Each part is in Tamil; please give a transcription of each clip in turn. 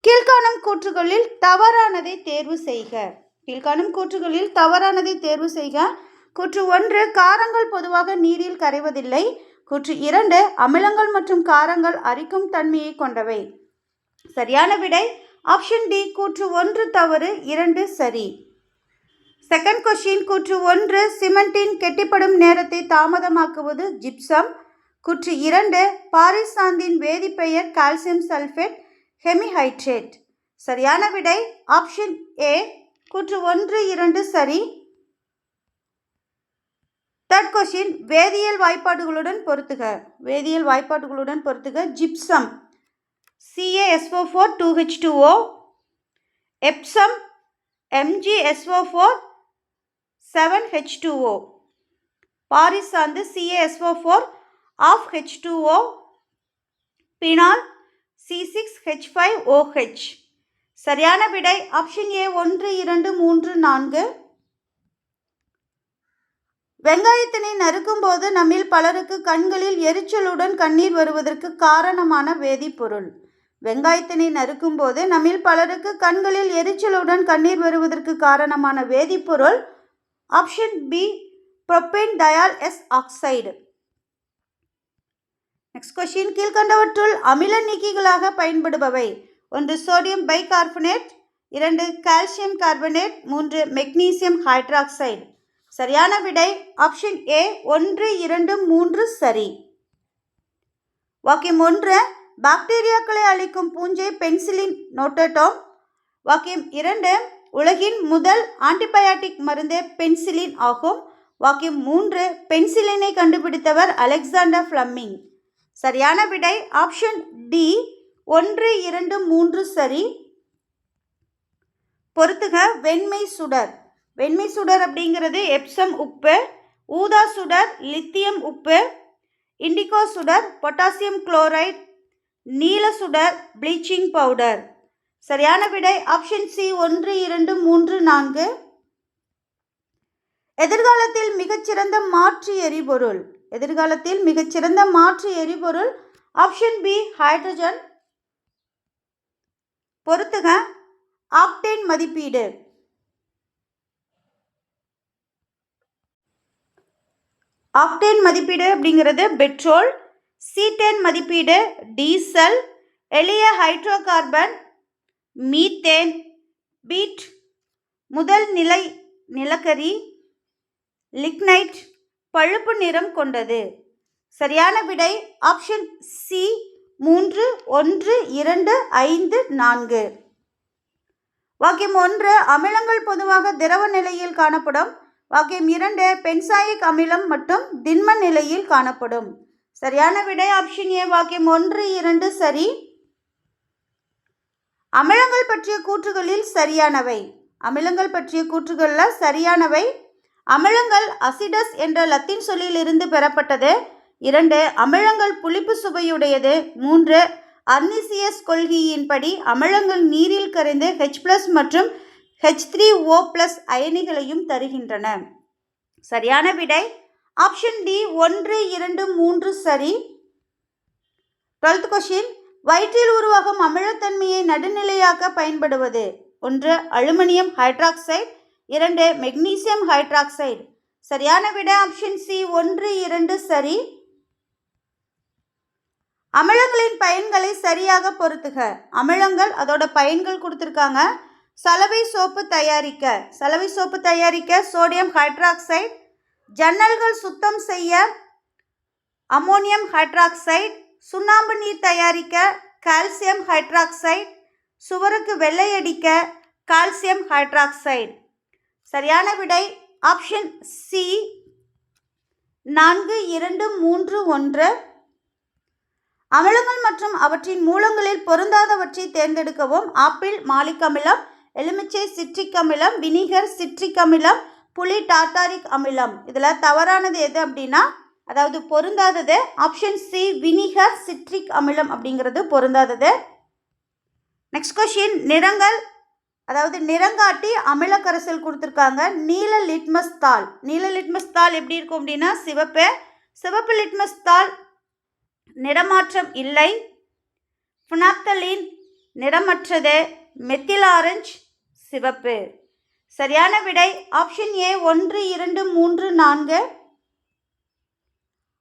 கீழ்காணும் கூற்றுகளில் தவறானதை தேர்வு செய்க. கீழ்காணும் கூற்றுகளில் தவறானதை தேர்வு செய்க. கூற்று 1, காரங்கள் பொதுவாக நீரில் கரைவதில்லை. கூற்று 2, அமிலங்கள் மற்றும் காரங்கள் அரிக்கும் தன்மையை கொண்டவை. சரியான விடை ஆப்ஷன் டி. கூற்று 1 தவறு, 2 சரி. Second question. கூற்று 1, சிமெண்டின் கெட்டிப்படும் நேரத்தை தாமதமாக்குவது ஜிப்சம். கூற்று 2, பாரிஸ் சாந்தின் வேதிப்பெயர் கால்சியம் சல்பேட் ஹெமிஹைட்ரேட். சரியான விடை ஆப்ஷன் ஏ. கூற்று 1, 2 சரி. Third question. வேதியியல் வாய்ப்பாடுகளுடன் பொருத்துக. வேதியியல் வாய்ப்பாடுகளுடன் பொருத்துக. Gypsum CaSO4 2H2O, Epsom MgSO4 7H2O, Paris சாந்து CaSO4 half H2O, phenol C6H5OH. சரியான விடை ஆப்ஷன் ஏ. 1, 2, 3, 4. வெங்காயத்தினை நறுக்கும் போது நம்மில் பலருக்கு கண்களில் எரிச்சலுடன் கண்ணீர் வருவதற்கு காரணமான வேதிப்பொருள். வெங்காயத்தினை நறுக்கும் போது நம்மில் பலருக்கு கண்களில் எரிச்சலுடன் கண்ணீர் வருவதற்கு காரணமான வேதிப்பொருள் option B. Propane diol S oxide. Next question. கீழ்கண்டவற்றுள் அமில நீக்கிகளாக பயன்படுபவை. 1, sodium bicarbonate, 2, calcium carbonate, 3, magnesium hydroxide. சரியான விடை ஆப்ஷன் ஏ. 1, 2, 3 சரி. வாக்கியம் 1, பாக்டீரியாக்களை அழிக்கும் பூஞ்சை பென்சிலின் நோட்டோடோம். வாக்கியம் 2, உலகின் முதல் ஆன்டிபயாட்டிக் மருந்து பென்சிலின் ஆகும். வாக்கியம் 3, பென்சிலினை கண்டுபிடித்தவர் அலெக்சாண்டர் ஃப்ளமிங். சரியான விடை ஆப்ஷன் டி. 1, 2, 3 சரி. பொறுத்துக. வெண்மை சுடர். வெண்மை சுடர் அப்படிங்கிறது எப்சம் உப்பு, ஊதா சுடர் லித்தியம் உப்பு, இண்டிகோ சுடர் பொட்டாசியம் குளோரைடு, நீல சுடர் ப்ளீச்சிங் பவுடர். சரியான விடை ஆப்ஷன் சி. 1, 2, 3, 4. எதிர்காலத்தில் மிகச்சிறந்த மாற்று எரிபொருள். எதிர்காலத்தில் மிகச்சிறந்த மாற்று எரிபொருள் ஆப்ஷன் பி. ஹைட்ரஜன். பொறுத்துக. ஆக்டேன் மதிப்பீடு. ஆக்டேன் மதிப்பீடு அப்படிங்கிறது பெட்ரோல். சீட்டேன் மதிப்பீடு டீசல், எளிய ஹைட்ரோகார்பன் மீத்தேன், பீட் முதல் நிலை நிலக்கரி, லிக்னைட் பழுப்பு நிறம் கொண்டது. சரியான விடை ஆப்ஷன் சி. 3, 1, 2, 5, 4. வாக்கியம் 1, அமிலங்கள் பொதுவாக திரவ நிலையில் காணப்படும். வாக்கியம் 2, பென்சாயிக் அமிலம் மற்றும் திண்ம நிலையில் காணப்படும். சரியான விடை ஆப்ஷன் ஏ. வாக்கியம் 1, 2 சரி. அமிலங்கள் பற்றிய கூற்றுகளில் சரியானவை. அமிலங்கள் பற்றிய கூற்றுகளில் சரியானவை. அமிலங்கள் அசிடஸ் என்ற லத்தீன் சொல்லில் இருந்து பெறப்பட்டது. 2, அமிலங்கள் புளிப்பு சுவையுடையது. 3, அர்னிசியஸ் கொள்கையின்படி அமிலங்கள் நீரில் கரைந்து H+ மற்றும் H3O+ அயனிகளையும் தருகின்றன. சரியான விடை ஆப்ஷன் டி. 1, 2, 3 சரி. 12th question. வயிற்றில் உருவாகும் அமிலத்தன்மையை நடுநிலையாக்க பயன்படுவது. 1, அலுமினியம் ஹைட்ராக்சைடு, 2, மெக்னீசியம் ஹைட்ராக்சைடு. சரியான விடை ஆப்ஷன் சி. 1, 2 சரி. அமிலங்களின் பயன்களை சரியாக பொறுத்துக. அமிலங்கள் அதோட பயன்கள் கொடுத்துருக்காங்க. சலவை சோப்பு தயாரிக்க. சலவை சோப்பு தயாரிக்க சோடியம் ஹைட்ராக்சைடு. ஜன்னல்கள் சுத்தம் செய்ய அமோனியம் ஹைட்ராக்சைடு. சுண்ணாம்பு நீர் தயாரிக்க கால்சியம் ஹைட்ராக்சைடு. சுவருக்கு வெள்ளையடிக்க கால்சியம் ஹைட்ராக்சைடு. சரியான விடை ஆப்ஷன் சி. 4, 2, 3, 1. அமிலங்கள் மற்றும் அவற்றின் மூலங்களில் பொருந்தாதவற்றை தேர்ந்தெடுக்கவும். ஆப்பிள் மாலிக் அமிலம், எலுமிச்சை சிட்ரிக் அமிலம், வினிகர் சிட்ரிக் அமிலம், புளி டார்டாரிக் அமிலம். இதில் தவறானது எது அப்படின்னா, அதாவது பொருந்தாதது ஆப்ஷன் சி. வினிகர் சிட்ரிக் அமிலம் அப்படிங்கிறது பொருந்தாதது. Next question. நிறங்கள், அதாவது நிறங்காட்டி அமில கரைசல் கொடுத்துருக்காங்க. நீல லிட்மஸ் தாள். நீல லிட்மஸ் தாள் எப்படி இருக்கும் அப்படின்னா சிவப்பு. சிவப்பு லிட்மஸ் தாள் நிறமாற்றம் இல்லை. ஃபினாப்தலீன், நிறமற்றது. மெத்தில் ஆரஞ்சு சிவப்பு. சரியான விடை ஆப்ஷன் ஏ 1, 2, 3, 4.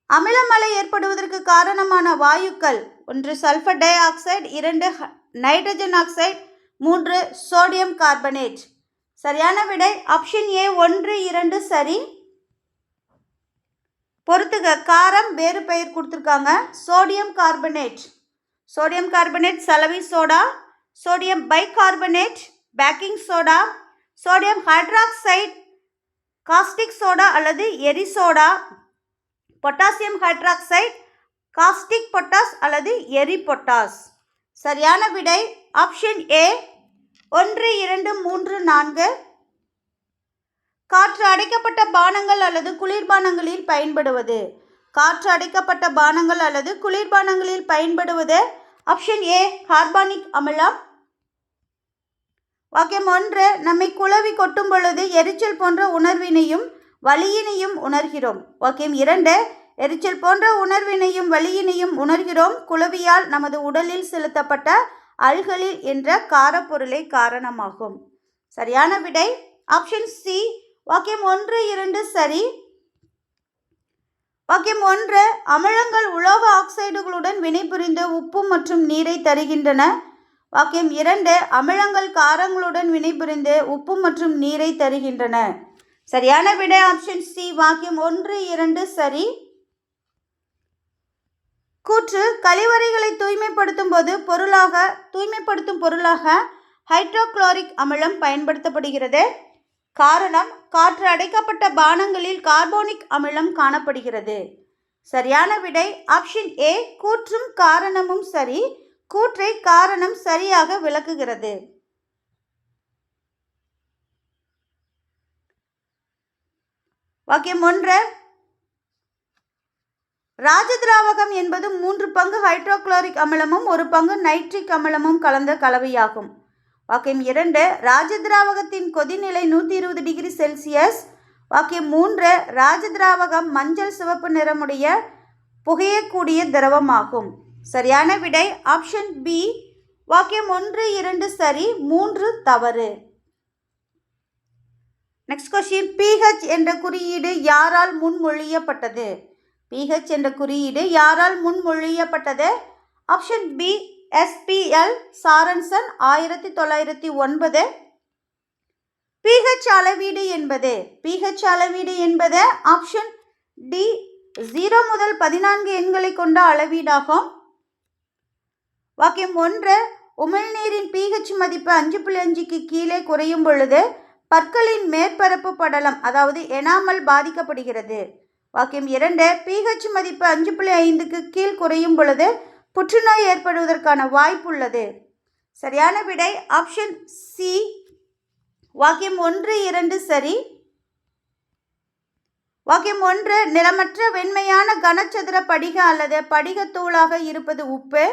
அமிலமலை ஏற்படுவதற்கு காரணமான வாயுக்கள் 1 sulphur di oxide, 2 nitrogen oxide, 3 sodium carbonate. சரியான விடை ஆப்ஷன் ஏ 1, 2 சரி. பொறுத்துக, காரம் வேறு பெயர் கொடுத்துருக்காங்க. Sodium carbonate. சோடியம் கார்பனேட் சலவை soda, sodium bicarbonate baking soda, sodium hydroxide caustic soda அல்லது எரி soda, potassium hydroxide caustic potash அல்லது எரி பொட்டாஸ். சரியான விடை ஆப்ஷன் ஏ 1, 2, 3, 4. காற்று அடைக்கப்பட்ட பானங்கள் அல்லது குளிர்பானங்களில் பயன்படுவது. காற்று அடைக்கப்பட்ட பானங்கள் அல்லது குளிர்பானங்களில் பயன்படுவது ஆப்ஷன் ஏ கார்பானிக் அமிலம். வாக்கியம் 1, நம்மை குளவி கொட்டும் பொழுது எரிச்சல் போன்ற உணர்வினையும் வலியினையும் உணர்கிறோம். வாக்கியம் 2, எரிச்சல் போன்ற உணர்வினையும் வலியினையும் உணர்கிறோம் குளவியால் நமது உடலில் செலுத்தப்பட்ட அல்கலில் என்ற காரப்பொருளை காரணமாகும். சரியான விடை ஆப்ஷன் சி வாக்கியம் 1, 2 சரி. வாக்கியம் 1, அமிலங்கள் உலோக ஆக்சைடுகளுடன் வினைபுரிந்து உப்பு மற்றும் நீரை தருகின்றன. வாக்கியம் 2, அமிலங்கள் காரங்களுடன் வினைபுரிந்து உப்பு மற்றும் நீரை தருகின்றன. சரியான விடை ஆப்ஷன் சி வாக்கியம் 1, 2 சரி. கூற்று கழிவறைகளை தூய்மைப்படுத்தும் பொருளாக ஹைட்ரோகுளோரிக் அமிலம் பயன்படுத்தப்படுகிறது. காரணம், காற்று அடைக்கப்பட்ட பானங்களில் கார்போனிக் அமிலம் காணப்படுகிறது. சரியான விடை ஆப்ஷன் ஏ கூற்றும் காரணமும் சரி. கூற்றை காரணம் சரியாக விளக்குகிறது. வாக்கியம் 1, ராஜதிராவகம் என்பது 3 பங்கு ஹைட்ரோகுளோரிக் அமிலமும் 1 பங்கு நைட்ரிக் அமிலமும் கலந்த கலவையாகும். வாக்கியம் 2, ராஜதிராவகத்தின் கொதிநிலை 120 டிகிரி செல்சியஸ். வாக்கியம் 3, ராஜதிராவகம் மஞ்சள் சிவப்பு நிறமுடைய புகையக்கூடிய திரவமாகும். சரியான விடை ஆப்ஷன் பி வாக்கியம் 1, 2 சரி, 3 தவறு. நெக்ஸ்ட் கொஸ்டின், pH என்ற குறியீடு யாரால் முன்மொழியப்பட்டது? pH என்ற குறியீடு யாரால் முன்மொழியப்பட்டது? Option B SPL Sorensen 1909. pH அளவீடு என்பது ஆப்ஷன் டி 0 முதல் 14 எண்களை கொண்ட அளவீடாகும். வாக்கியம் 1, உமிழ்நீரின் pH மதிப்பு 5.5க்கு கீழே குறையும் பொழுது பற்களின் மேற்பரப்பு படலம் அதாவது எனாமல் பாதிக்கப்படுகிறது. வாக்கியம் 2, pH மதிப்பு 5.5க்கு கீழ் குறையும் பொழுது புற்றுநோய் ஏற்படுவதற்கான வாய்ப்புள்ளது. சரியான விடை ஆப்ஷன் சி வாக்கியம் 1, 2 சரி. வாக்கியம் 1, நிறமற்ற வெண்மையான கனச்சதுர படிக அல்லது படிகத்தூளாக இருப்பது உப்பு.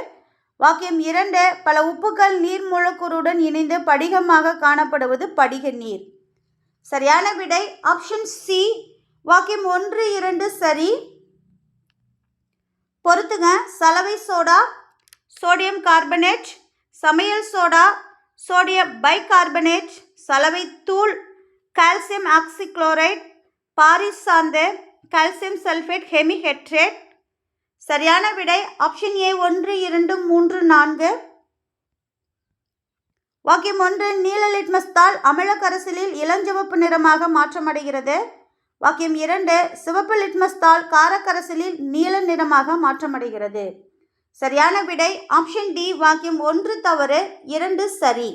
வாக்கியம் 2, பல உப்புக்கள் நீர் மூலக்கூறுடன் இணைந்து படிகமாக காணப்படுவது படிக நீர். சரியான விடை ஆப்ஷன் சி வாக்கியம் 1, 2 சரி. பொறுத்துக, சலவை சோடா, சோடியம் கார்பனேட், சமையல் சோடா, சோடியம் பைகார்பனேட், சலவை தூள், கால்சியம் ஆக்சிக்ளோரைடு, பாரிஸ் சாந்து, கால்சியம் சல்ஃபேட், ஹெமிஹெட்ரேட். சரியான விடை ஆப்ஷன் ஏ 1, 2, 3, 4. வாக்கியம் 1, நீல லிட்மஸ் தாள் அமில கரைசலில் இளஞ்சிவப்பு நிறமாக மாற்றமடைகிறது. வாக்கியம் 2, சிவப்பு லிட்மஸ் தாள் காரக்கரைசலில் நீல நிறமாக மாற்றமடைகிறது. சரியான விடை ஆப்ஷன் டி வாக்கியம் 1 தவறு, 2 சரி.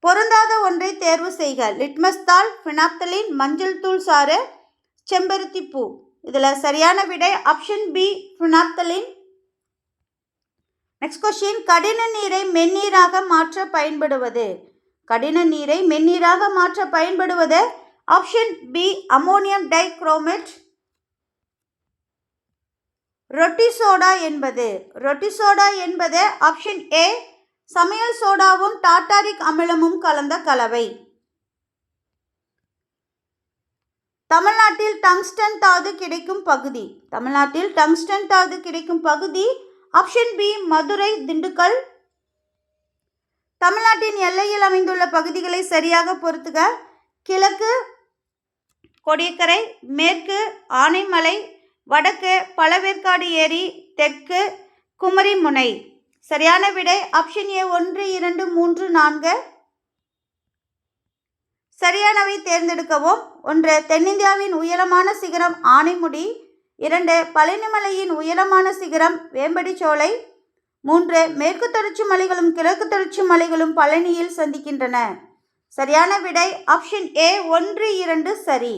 பொருந்தாத ஒன்றை தேர்வு செய்க. லிட்மஸ் தாள், பினாப்தலின், மஞ்சள் தூள் சாறு, செம்பருத்தி பூ. இதில் சரியான விடை option B phenolphthalein. Next question, கடின நீரை மென்னீராக மாற்ற பயன்படுவது. கடின நீரை மென்னீராக மாற்ற பயன்படுவது ஆப்ஷன் பி அமோனியம் டைக்ரோமேட். ரொட்டி சோடா என்பது ஆப்ஷன் ஏ சமையல் சோடாவும் டார்டாரிக் அமிலமும் கலந்த கலவை. தமிழ்நாட்டில் டங்ஸ்டன் தாது கிடைக்கும் பகுதி ஆப்ஷன் பி மதுரை, திண்டுக்கல். தமிழ்நாட்டின் எல்லையில் அமைந்துள்ள பகுதிகளை சரியாக பொறுத்துக. கிழக்கு கோடியக்கரை, மேற்கு ஆனைமலை, வடக்கு பழவேற்காடு ஏரி, தெற்கு குமரிமுனை. சரியான விடை ஆப்ஷன் ஏ 1, 2, 3, 4. சரியானவை தேர்ந்தெடுக்கவும். 1 தென்னிந்தியாவின் உயரமான சிகரம் ஆனைமுடி. 2 பழனிமலையின் உயரமான சிகரம் வேம்படிச்சோலை. 3 மேற்கு தொடர்ச்சி மலைகளும் கிழக்கு தொடர்ச்சி மலைகளும் பழனியில் சந்திக்கின்றன. சரியான விடை ஆப்ஷன் ஏ 1, 2 சரி.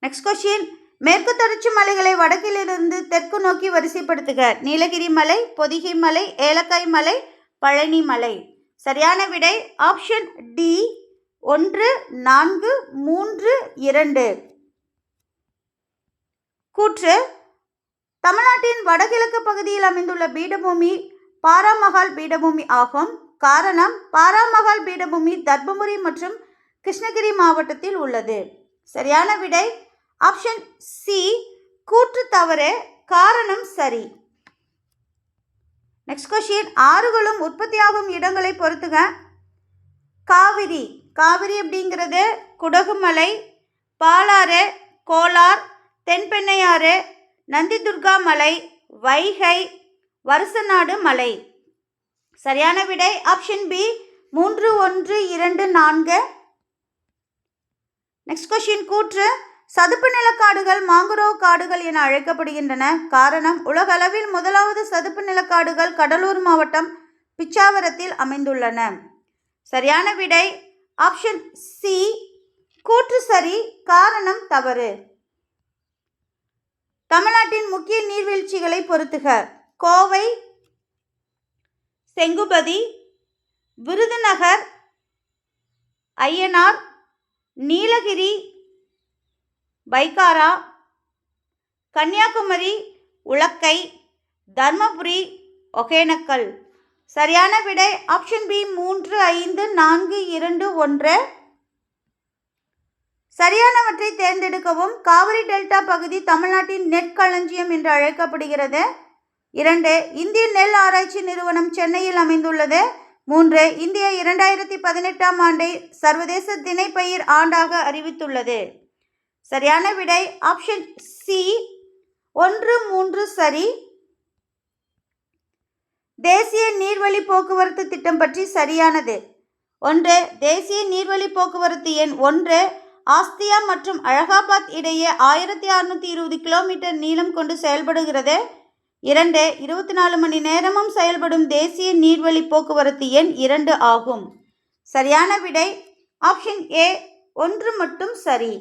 Next question. மேற்கு தொடர்ச்சி மலைகளை வடக்கிலிருந்து தெற்கு நோக்கி வரிசைப்படுத்துக. நீலகிரி மலை, பொதிகை மலை, ஏலக்காய் மலை, பழனி மலை. சரியான விடை ஆப்ஷன் டி 1, 4, 3, 2. கூற்று. தமிழ்நாட்டின் வடகிழக்கு பகுதியில் அமைந்துள்ள பீடபூமி பாராமகால் பீடபூமி ஆகும். காரணம், பாராமகால் பீடபூமி தர்மபுரி மற்றும் கிருஷ்ணகிரி மாவட்டத்தில் உள்ளது. சரியான விடை ஆப்ஷன் சி கூற்று தவறு, காரணம் சரி. Next question. ஆறுகளும் உற்பத்தியாகும் இடங்களை பொறுத்துக. காவிரி. காவிரி அப்படிங்கிறது குடகுமலை, பாலாறு, கோலார், தென்பெண்ணையாறு, நந்திதுர்கா மலை, வைகை, வருசநாடு மலை. சரியான விடை ஆப்ஷன் பி 3, 1, 2, 4. Next question. கூற்று. சதுப்பு நிலக்காடுகள் மாங்குரோவ் காடுகள் என அழைக்கப்படுகின்றன. காரணம், உலகளவில் முதலாவது சதுப்பு நிலக்காடுகள் கடலூர் மாவட்டம் பிச்சாவரத்தில் அமைந்துள்ளன. சரியான விடை ஆப்ஷன் சி கூற்று சரி, காரணம் தவறு. தமிழ்நாட்டின் முக்கிய நீர்வீழ்ச்சிகளை பொறுத்துக. கோவை, செங்குபதி, விருதுநகர், அய்யனார், நீலகிரி, பைக்காரா, கன்னியாகுமரி, உலக்கை, தர்மபுரி, ஒகேனக்கல். சரியான விடை ஆப்ஷன் பி 3, 5, 4, 2, 1. சரியானவற்றை தேர்ந்தெடுக்கவும். காவிரி டெல்டா பகுதி தமிழ்நாட்டின் நெற்களஞ்சியம் என்று அழைக்கப்படுகிறது. 2 இந்திய நெல் ஆராய்ச்சி நிறுவனம் சென்னையில் அமைந்துள்ளது. 3 இந்தியா 2018ஆம் ஆண்டை சர்வதேச திணைப்பயிர் ஆண்டாக அறிவித்துள்ளது. சரியான விடை ஆப்ஷன் சி 1, 3 சரி. தேசிய நீர்வழி போக்குவரத்து திட்டம் பற்றி சரியானது. 1 தேசிய நீர்வழி போக்குவரத்து எண் 1 ஆஸ்தியா மற்றும் அலகாபாத் இடையே 1620 கிலோமீட்டர் நீளம் கொண்டு செயல்படுகிறது. 2 24 மணி நேரமும் செயல்படும் தேசிய நீர்வழி போக்குவரத்து எண் 2 ஆகும். சரியான விடை ஆப்ஷன் ஏ 1 மட்டும் சரி.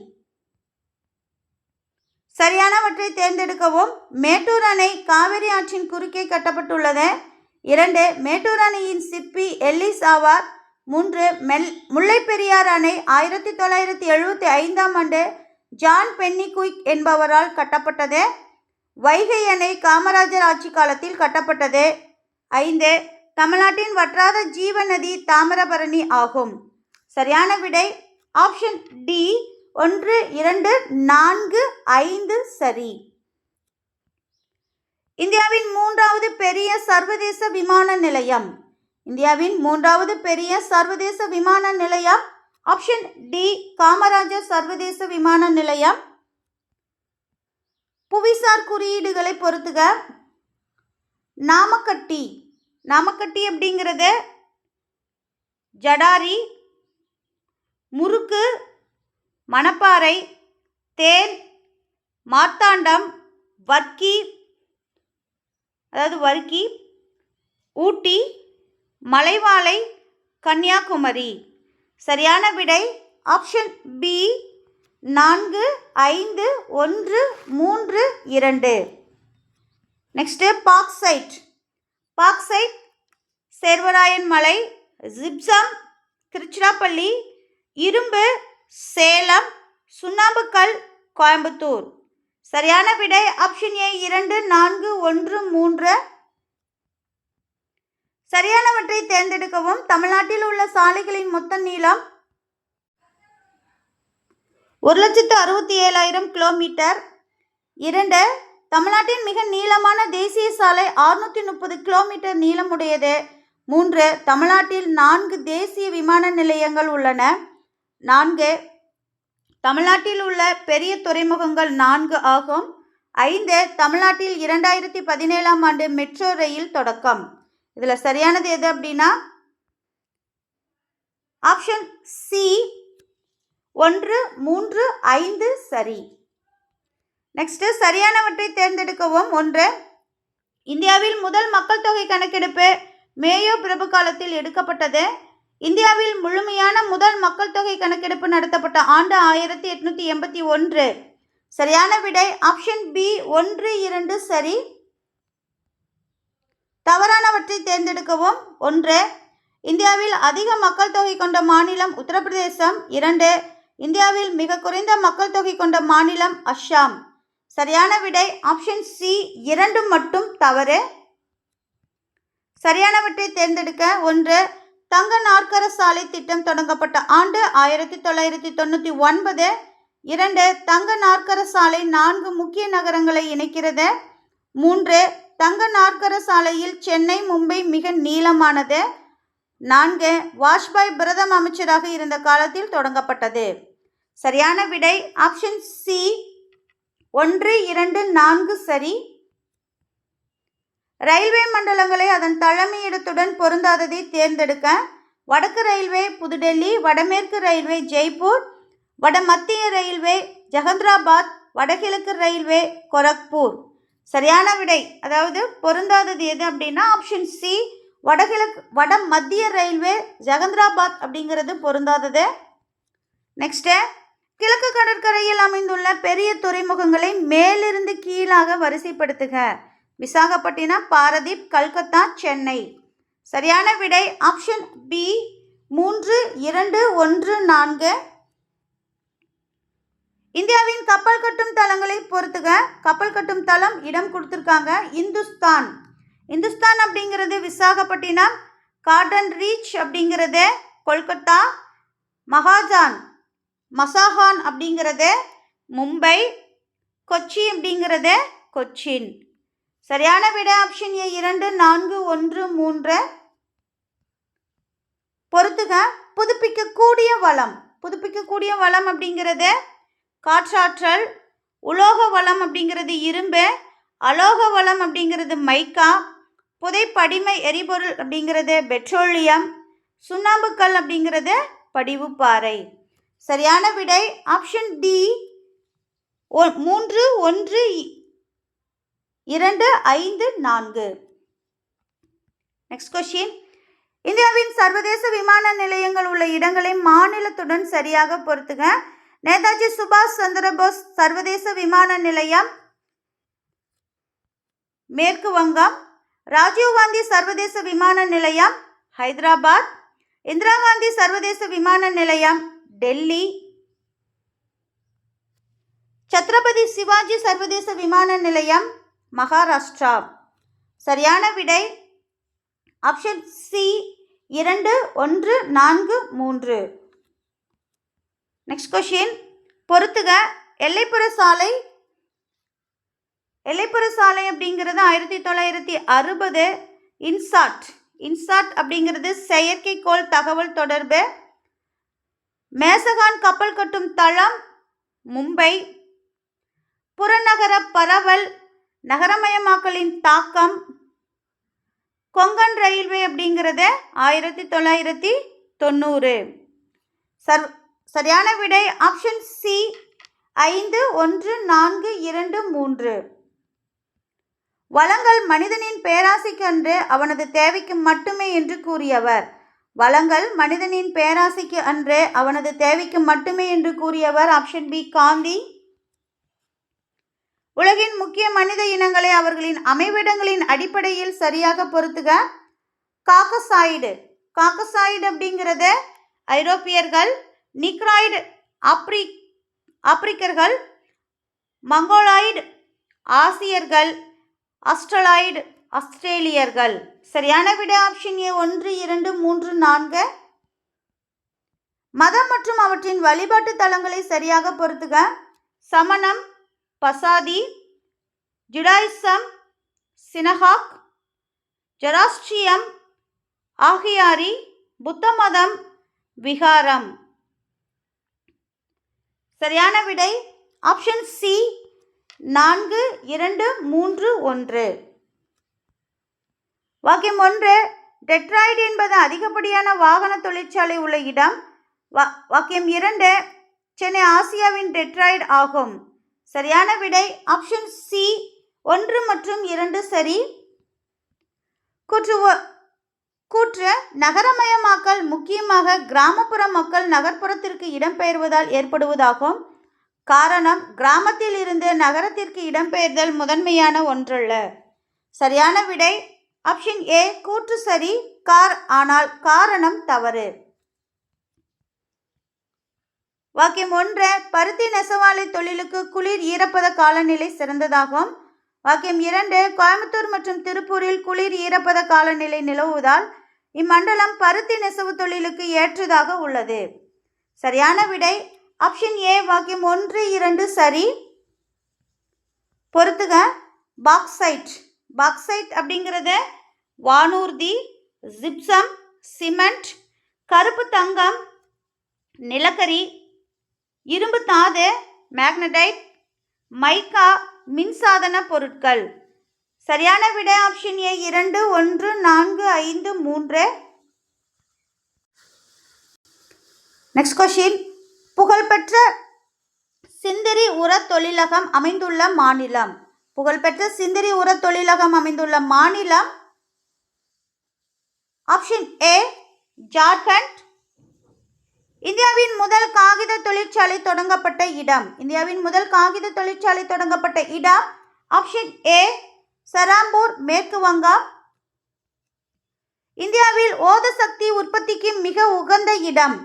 சரியானவற்றை தேர்ந்தெடுக்கவும். மேட்டூர் அணை காவிரி ஆற்றின் குறுக்கே கட்டப்பட்டுள்ளது. 2 மேட்டூர் அணையின் சிற்பி எல்லிஸ் ஆவார். 3 முல்லைப்பெரியாறு அணை 1975ஆம் ஆண்டு ஜான் பென்னிகுயிக் என்பவரால் கட்டப்பட்டது. வைகை அணை காமராஜர் ஆட்சி காலத்தில் கட்டப்பட்டது. 5 தமிழ்நாட்டின் வற்றாத ஜீவநதி தாமிரபரணி ஆகும். சரியான விடை ஆப்ஷன் டி 1, 2, 4, 5 சரி. இந்தியாவின் 3வது பெரிய சர்வதேச விமான நிலையம். இந்தியாவின் 3வது பெரிய சர்வதேச விமான நிலையம் ஆப்ஷன் டி காமராஜர் சர்வதேச விமான நிலையம். புவிசார் குறியீடுகளை பொறுத்துக. நாமக்கட்டி. நாமக்கட்டி அப்படிங்கிறது ஜடாரி, முறுக்கு, மணப்பாறை, தேன், மார்த்தாண்டம், வர்க்கி ஊட்டி, மலைவாழை, கன்னியாகுமரி. சரியான விடை option B 4, 5, 1, 3, 2. Next bauxite. Bauxite Shevaroy மலை, ஜிப்சம் திருச்சிராப்பள்ளி, இரும்பு சேலம், சுண்ணாம்புக்கல் கோயம்புத்தூர். சரியான விடை ஆப்ஷன் ஏ 2, 4, 1, 3. சரியானவற்றை தேர்ந்தெடுக்கவும். தமிழ்நாட்டில் உள்ள சாலைகளின் மொத்த நீளம் 1,67,000 கிலோமீட்டர். 2 தமிழ்நாட்டின் மிக நீளமான தேசிய சாலை 630 கிலோமீட்டர் நீளமுடையது. 3 தமிழ்நாட்டில் 4 தேசிய விமான நிலையங்கள் உள்ளன. 4 தமிழ்நாட்டில் உள்ள பெரிய துறைமுகங்கள் 4 ஆகும். 5 தமிழ்நாட்டில் 2017ஆம் ஆண்டு மெட்ரோ ரயில் தொடக்கம். இதில் சரியானது எது அப்படின்னா ஆப்ஷன் சி 1, 3, 5 சரி. நெக்ஸ்ட் சரியானவற்றை தேர்ந்தெடுக்கவும். 1 இந்தியாவில் முதல் மக்கள் தொகை கணக்கெடுப்பு மேயோ பிரபு காலத்தில் எடுக்கப்பட்டது. இந்தியாவில் முழுமையான முதல் மக்கள் தொகை கணக்கெடுப்பு நடத்தப்பட்ட ஆண்டு 1881. சரியான விடை ஆப்ஷன் பி 1, 2 சரி. தவறானவற்றை தேர்ந்தெடுக்கவும். 1 இந்தியாவில் அதிக மக்கள் தொகை கொண்ட மாநிலம் உத்தரப்பிரதேசம். 2 இந்தியாவில் மிக குறைந்த மக்கள் தொகை கொண்ட மாநிலம் அஸ்ஸாம். சரியான விடை ஆப்ஷன் சி 2 மட்டும் தவறு. சரியானவற்றை தேர்ந்தெடுக்க. 1 தங்க நாற்கர சாலை திட்டம் தொடங்கப்பட்ட ஆண்டு 1999. 2 தங்க நாற்கர சாலை 4 முக்கிய நகரங்களை இணைக்கிறது. 3 தங்க நாற்கர சாலையில் சென்னை மும்பை மிக நீளமானது. 4 வாஜ்பாய் பிரதம அமைச்சராக இருந்த காலத்தில் தொடங்கப்பட்டது. சரியான விடை ஆப்ஷன் சி 1, 2, 4 சரி. ரயில்வே மண்டலங்களை அதன் தலைமையிடத்துடன் பொருந்தாததை தேர்ந்தெடுக்க. வடக்கு ரயில்வே புதுடெல்லி, வடமேற்கு ரயில்வே ஜெய்ப்பூர், வட மத்திய ரயில்வே ஜெகந்திராபாத், வடகிழக்கு ரயில்வே கோரக்பூர். சரியான விடை அதாவது பொருந்தாதது எது அப்படின்னா ஆப்ஷன் சி வட மத்திய ரயில்வே ஜெகந்திராபாத் அப்படிங்கிறது பொருந்தாதது. நெக்ஸ்ட்டு கிழக்கு கடற்கரையில் அமைந்துள்ள பெரிய துறைமுகங்களை மேலிருந்து கீழாக வரிசைப்படுத்துக. விசாகப்பட்டினம், பாரதீப், கல்கத்தா, சென்னை. சரியான விடை ஆப்ஷன் பி 3, 2, 1, 4. இந்தியாவின் கப்பல் கட்டும் தளங்களை பொறுத்துக. கப்பல் கட்டும் தளம் இடம் கொடுத்துருக்காங்க. இந்துஸ்தான் அப்படிங்கிறது விசாகப்பட்டினம், கார்டன் ரீச் அப்படிங்கிறது கொல்கத்தா, மசாகான் அப்படிங்கிறது மும்பை, கொச்சி அப்படிங்கிறது கொச்சின். சரியான விடை ஆப்ஷன் ஏ 2, 4, 1, 3. பொறுத்துக. புதுப்பிக்கக்கூடிய வளம் அப்படிங்கிறது காற்றாற்றல், உலோக வளம் அப்படிங்கிறது இரும்பு, அலோக வளம் அப்படிங்கிறது மைக்கா, புதைப்படிமை எரிபொருள் அப்படிங்கிறது பெட்ரோலியம், சுண்ணாம்புக்கல் அப்படிங்கிறது படிவுப்பாறை. சரியான விடை ஆப்ஷன் டி 3, 1, 2, 5, 4. Next question. இந்தியாவின் சர்வதேச விமான நிலையங்கள் உள்ள இடங்களை மாநிலத்துடன் சரியாக பொறுத்துக. நேதாஜி சுபாஷ் சந்திரபோஸ் சர்வதேச விமான நிலையம் மேற்கு வங்கம். ராஜீவ்காந்தி சர்வதேச விமான நிலையம் ஹைதராபாத். இந்திரா காந்தி சர்வதேச விமான நிலையம் டெல்லி. சத்ரபதி சிவாஜி சர்வதேச விமான நிலையம் மகாராஷ்டிரா. சரியான விடை ஆப்ஷன் சி 2, 1, 4, 3. Next question. பொறுத்துக. எல்லைப்புற சாலை அப்படிங்கிறது 1960. இன்சாட் அப்படிங்கிறது செயற்கைக்கோள் தகவல் தொடர்பு. மேசகான் கப்பல் கட்டும் தளம் மும்பை. புறநகர பரவல், நகரமயமாக்கலின் தாக்கம். கொங்கன் ரயில்வே அப்படிங்கிறது 1990. சரியான விடை ஆப்ஷன் சி 5, 1, 4, 2, 3. வளங்கள் மனிதனின் பேராசைக்கு அன்று அவனது தேவைக்கு மட்டுமே என்று கூறியவர். வளங்கள் மனிதனின் பேராசைக்கு அன்று அவனது தேவைக்கு மட்டுமே என்று கூறியவர் ஆப்ஷன் பி காந்தி. உலகின் முக்கிய மனித இனங்களை அவர்களின் அமைவிடங்களின் அடிப்படையில் சரியாக பொறுத்துக. காக்கசாய்டு அப்படிங்கிறது ஐரோப்பியர்கள், நிக்ராய்டு ஆப்பிரிக்கர்கள், மங்கோலாய்டு ஆசியர்கள், ஆஸ்ட்ரலாய்டு ஆஸ்திரேலியர்கள். சரியான விடை ஆப்ஷன் ஏ 1, 2, 3, 4. மதம் மற்றும் அவற்றின் வழிபாட்டு தலங்களை சரியாக பொறுத்துக. சமணம் பசாதி, ஜுடாயிசம் சினஹாக், ஜெராஸ்ட்ரியம் ஆகியாரி, புத்த மதம், விகாரம். சரியான விடை ஆப்ஷன் சி 4, 2, 3, 1. வாக்கியம் 1 டெட்ராய்டு என்பது அதிகப்படியான வாகன தொழிற்சாலை உள்ள இடம். வாக்கியம் 2 சென்னை ஆசியாவின் டெட்ராய்டு ஆகும். சரியான விடை ஆப்ஷன் சி 1 மற்றும் 2 சரி. கூற்று நகரமயமாக்கல் முக்கியமாக கிராமப்புற மக்கள் நகர்ப்புறத்திற்கு இடம்பெயர்வதால் ஏற்படுவதாகும். காரணம் கிராமத்தில் இருந்து நகரத்திற்கு இடம்பெயர்தல் முதன்மையான ஒன்றல்ல. சரியான விடை ஆப்ஷன் ஏ கூற்று சரி, ஆனால் காரணம் தவறு. வாக்கியம் 1 பருத்தி நெசவாலை தொழிலுக்கு குளிர் ஈரப்பத காலநிலை சிறந்ததாகும். வாக்கியம் 2 கோயம்புத்தூர் மற்றும் திருப்பூரில் குளிர் ஈரப்பத காலநிலை நிலவுவதால் இம்மண்டலம் பருத்தி நெசவு தொழிலுக்கு ஏற்றதாக உள்ளது. சரியான விடை ஆப்ஷன் ஏ வாக்கியம் 1, 2 சரி. பொறுத்துக. பாக்சைட் அப்படிங்கிறது வானூர்தி, ஜிப்சம், சிமெண்ட், கருப்பு தங்கம், நிலக்கரி, இரும்பு தாது, மேக்னடைட், மைக்கா, மின்சாதன பொருட்கள். சரியான விடை ஆப்ஷன் ஏ 2, 1, 4, 5, 3. Next question. புகழ்பெற்ற சிந்திரி உர தொழிலகம் அமைந்துள்ள மாநிலம். புகழ்பெற்ற சிந்திரி உர தொழிலகம் அமைந்துள்ள மாநிலம் ஆப்ஷன் ஏ ஜார்க்கண்ட். இந்தியாவின் முதல் காகித தொழிற்சாலை தொடங்கப்பட்ட இடம். இந்தியாவின் முதல் காகித தொழிற்சாலை தொடங்கப்பட்ட இடம் ஆப்ஷன் ஏ சராம்பூர், மேற்கு வங்கம். இந்தியாவில் ஓத சக்தி உற்பத்திக்கு மிக உகந்த இடம்.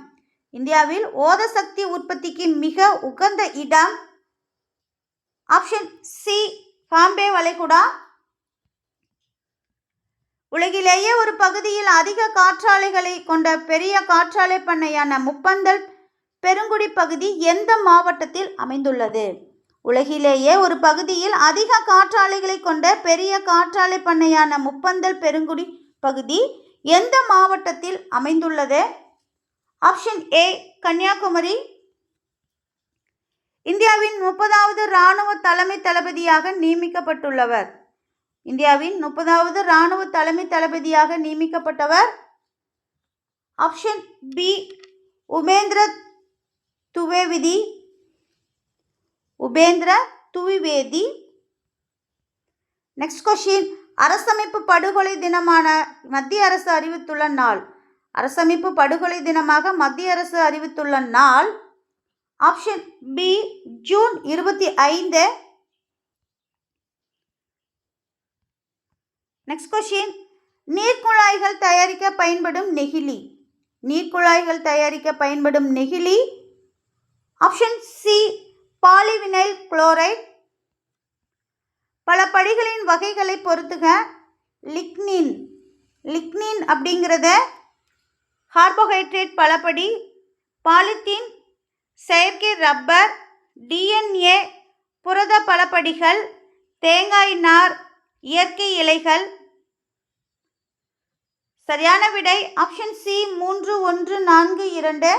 இந்தியாவில் ஓத சக்தி உற்பத்திக்கு மிக உகந்த இடம் ஆப்ஷன் சி பாம்பே வளைகுடா. உலகிலேயே ஒரு பகுதியில் அதிக காற்றாலைகளை கொண்ட பெரிய காற்றாலை பண்ணையான முப்பந்தல் பெருங்குடி பகுதி எந்த மாவட்டத்தில் அமைந்துள்ளது? உலகிலேயே ஒரு பகுதியில் அதிக காற்றாலைகளை கொண்ட பெரிய காற்றாலை பண்ணையான முப்பந்தல் பெருங்குடி பகுதி எந்த மாவட்டத்தில் அமைந்துள்ளது? Option A Kanyakumari. இந்தியாவின் 30வது இராணுவ தலைமை தளபதியாக நியமிக்கப்பட்டுள்ளவர். இந்தியாவின் 30வது இராணுவ தலைமை தளபதியாக நியமிக்கப்பட்டவர் option B Upendra Dwivedi. Next question. அரசமைப்பு படுகொலை தினமான மத்திய அரசு அறிவித்துள்ள நாள். அரசமைப்பு படுகொலை தினமாக மத்திய அரசு அறிவித்துள்ள நாள் option B June 25. Next question. நீர்க்குழாய்கள் தயாரிக்க பயன்படும் நெகிழி. நீர்க்குழாய்கள் தயாரிக்க பயன்படும் நெகிழி ஆப்ஷன் சி பாலிவினைல் குளோரைட். பல படிகளின் வகைகளை பொறுத்துக. லிக்னின் அப்படிங்கிறத கார்போஹைட்ரேட் பலபடி, பாலித்தீன், செயற்கை ரப்பர், டிஎன்ஏ, புரத பலபடிகள், தேங்காய் நார், இயற்கை இலைகள். சரியான விடை ஆப்ஷன் சி 3, 1, 4, 2.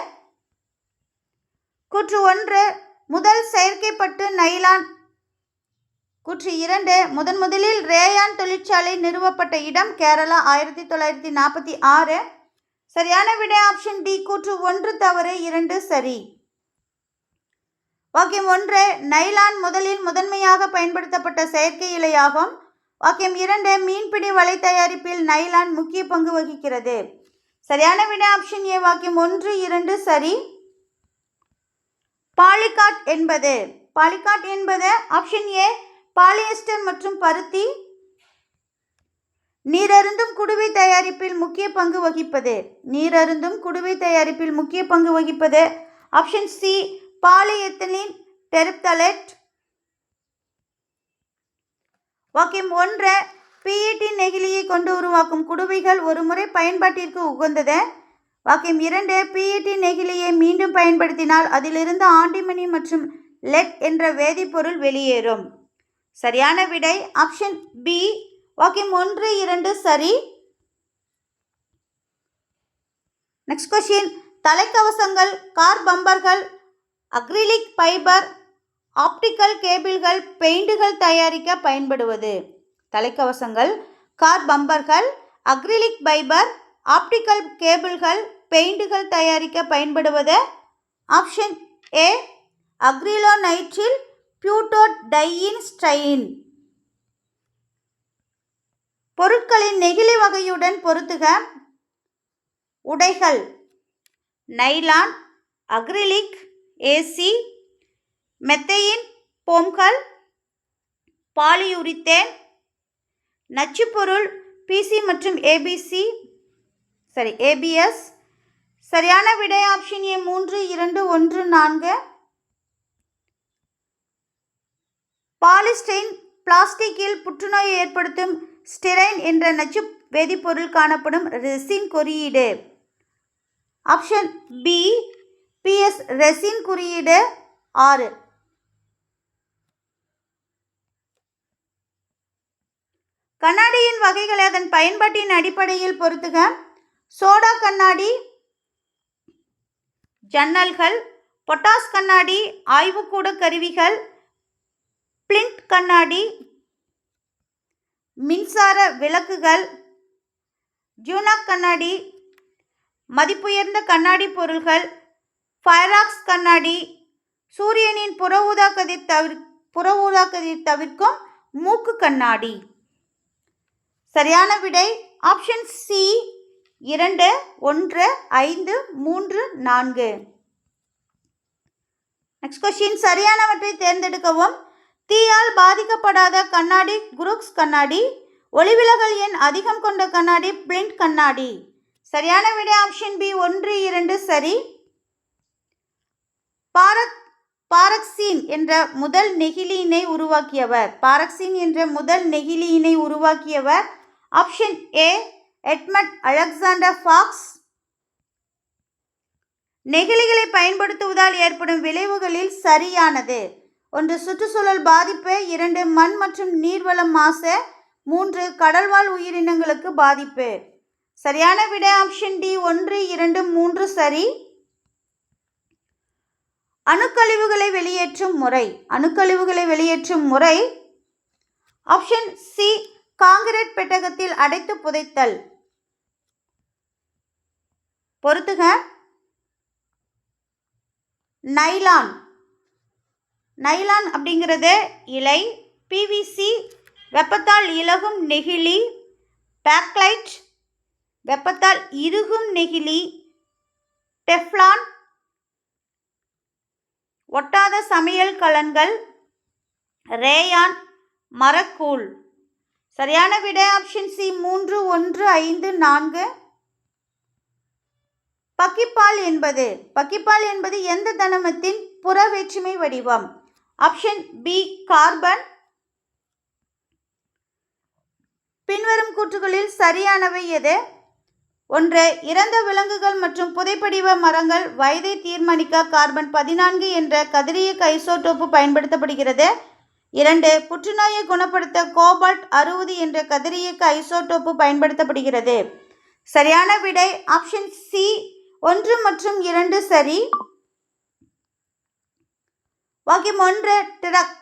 கூற்று 1 முதல் செயற்கைப்பட்டு நைலான். கூற்று 2 முதலில் ரேயான் தொழிற்சாலை நிறுவப்பட்ட இடம் கேரளா 1946. சரியான விடை ஆப்ஷன் டி கூற்று 1 தவறு, 2 சரி. வாக்கியம் 1 நைலான் முதன்மையாக பயன்படுத்தப்பட்ட செயற்கை இலையாகும். வாக்கியம் 2 மீன்பிடி வலை தயாரிப்பில் நைலான் முக்கிய பங்கு வகிக்கிறது. சரியான விடை ஆப்ஷன் ஏ வாக்கியம் 1, 2 சரி. பாலிகாட் என்பது ஆப்ஷன் ஏ பாலியஸ்டர் மற்றும் பருத்தி. நீரருந்தும் குடுவை தயாரிப்பில் முக்கிய பங்கு வகிப்பது ஆப்ஷன் சி பாலிஎத்திலீன் டெரிப்தலேட். வாக்கியம் 1 PET நெகிழியை கொண்டு உருவாக்கும் குடுவைகள் ஒரு முறை பயன்பாட்டிற்கு உகந்தது. வாக்கியம் 2 PET நெகிழியை மீண்டும் பயன்படுத்தினால் அதிலிருந்து ஆண்டிமணி மற்றும் லெட் என்ற வேதிப்பொருள் வெளியேறும். சரியான விடை ஆப்ஷன் பி வாக்கியம் 1, 2 சரி. நெக்ஸ்ட் கொஸ்டின், தலைக்கவசங்கள், கார் பம்பர்கள், அக்ரிலிக் ஃபைபர், ஆப்டிக்கல் கேபிள்கள், பெயிண்டுகள் தயாரிக்க பயன்படுவது. தலைக்கவசங்கள், கார் பம்பர்கள், அக்ரிலிக் ஃபைபர், ஆப்டிக்கல் கேபிள்கள், பெயிண்டுகள் தயாரிக்க பயன்படுவது. Option A acrylonitrile butadiene styrene. பொருட்களின் நெகிழி வகையுடன் பொருத்துக. உடைகள், நைலான், அக்ரிலிக், ஏசி, மெத்தையின் போம்கள், பாலியுரித்தேன். நச்சுப்பொருள் பிசி மற்றும் ஏபிஎஸ். சரியான விடை ஆப்ஷன் ஏ 3, 2, 1, 4. பாலிஸ்டைரீன் பிளாஸ்டிக்கில் புற்றுநோயை ஏற்படுத்தும் ஸ்டிரைன் என்ற நச்சு வேதிப்பொருள் காணப்படும் ரெசின் குறியீடு. Option B B S. ரெசின் குறியீடு 6. கண்ணாடியின் வகைகளை அதன் பயன்பாட்டின் அடிப்படையில் பொருத்துக. சோடா கண்ணாடி, ஜன்னல்கள், பொட்டாஸ் கண்ணாடி, ஆய்வுக்கூட கருவிகள், பிளிண்ட் கண்ணாடி, மின்சார விளக்குகள், ஜூனாக் கண்ணாடி, மதிப்புயர்ந்த கண்ணாடி பொருள்கள், ஃபைராக்ஸ் கண்ணாடி, சூரியனின் புற ஊதா கதிர் தவிர்க்கும் மூக்கு கண்ணாடி. சரியான விடை ஆப்ஷன் சி 2, 1, 5, 3, 4. நெக்ஸ்ட் கொஸ்டின், சரியானவற்றை தேர்ந்தெடுக்கவும். தீயால் பாதிக்கப்படாத கண்ணாடி குரூக்ஸ் கண்ணாடி. ஒளிவிலகல் எண் அதிகம் கொண்ட கண்ணாடி பிளிண்ட் கண்ணாடி. சரியான விடை ஆப்ஷன் பி 1, 2 சரி. பாரக்சீன் என்ற முதல் நெகிழியினை உருவாக்கியவர். Option A Edmund Alexander Fox. நெகிழிகளை பயன்படுத்துவதால் ஏற்படும் விளைவுகளில் சரியானது. 1 சுற்றுச்சூழல் பாதிப்பு, 2 மண் மற்றும் நீர்வளம் மாசு, 3 கடல்வாழ் உயிரினங்களுக்கு பாதிப்பு. சரியான விடை ஆப்ஷன் டி 1, 2, 3 சரி. அணுக்கழிவுகளை வெளியேற்றும் முறை. ஆப்ஷன் சி காங்கிரீட் பெட்டகத்தில் அடைத்து புதைத்தல். பொறுத்துக. நைலான் அப்படிங்கிறது இலை, பிவிசி வெப்பத்தால் இலகும் நெகிழி, பேக்லைட் வெப்பத்தால் இறுகும் நெகிழி, டெஃப்லான் ஒட்டாத சமையல் கலன்கள், ரேயான் மரக்கூழ். சரியான விடை ஆப்ஷன் சி 3, 1, 5, 4. பக்கிப்பால் என்பது எந்த தனிமத்தின் புறவேற்றுமை வடிவம். Option B carbon. பின்வரும் கூற்றுகளில் சரியானவை எது? 1 இறந்த விலங்குகள் மற்றும் புதைப்படிவ மரங்கள் வயதை தீர்மானிக்க கார்பன் 14 என்ற கதிரியக்க ஐசோடோப்பு பயன்படுத்தப்படுகிறது. 2 புற்றுநோயை குணப்படுத்த கோபால்ட் 60 என்ற கதிரியக்க ஐசோடோப்பு பயன்படுத்தப்படுகிறது. சரியான விடை ஆப்ஷன் சி 1 மற்றும் 2 சரி. வாக்கியம் 1 ட்ரக்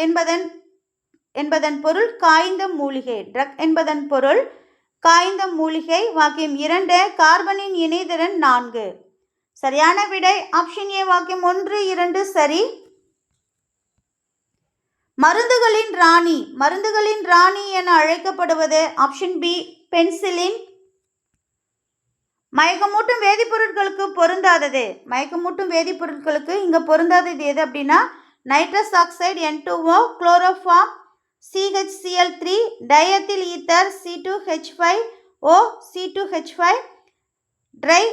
என்பதன் பொருள் காய்ந்த மூலிகை. வாக்கியம் 2 கார்பனின் இணைதிறன் 4. சரியான விடை ஆப்ஷன் ஏ வாக்கியம் 1, 2 சரி. மருந்துகளின் ராணி என அழைக்கப்படுவது. Option B penicillin. மயக்கமூட்டும் வேதிப்பொருட்களுக்கு இங்க பொருந்தாதது எது அப்படின்னா nitrous oxide N2O, chloroform CHCl3, டயத்தில் ether C2H5O, C2H5, try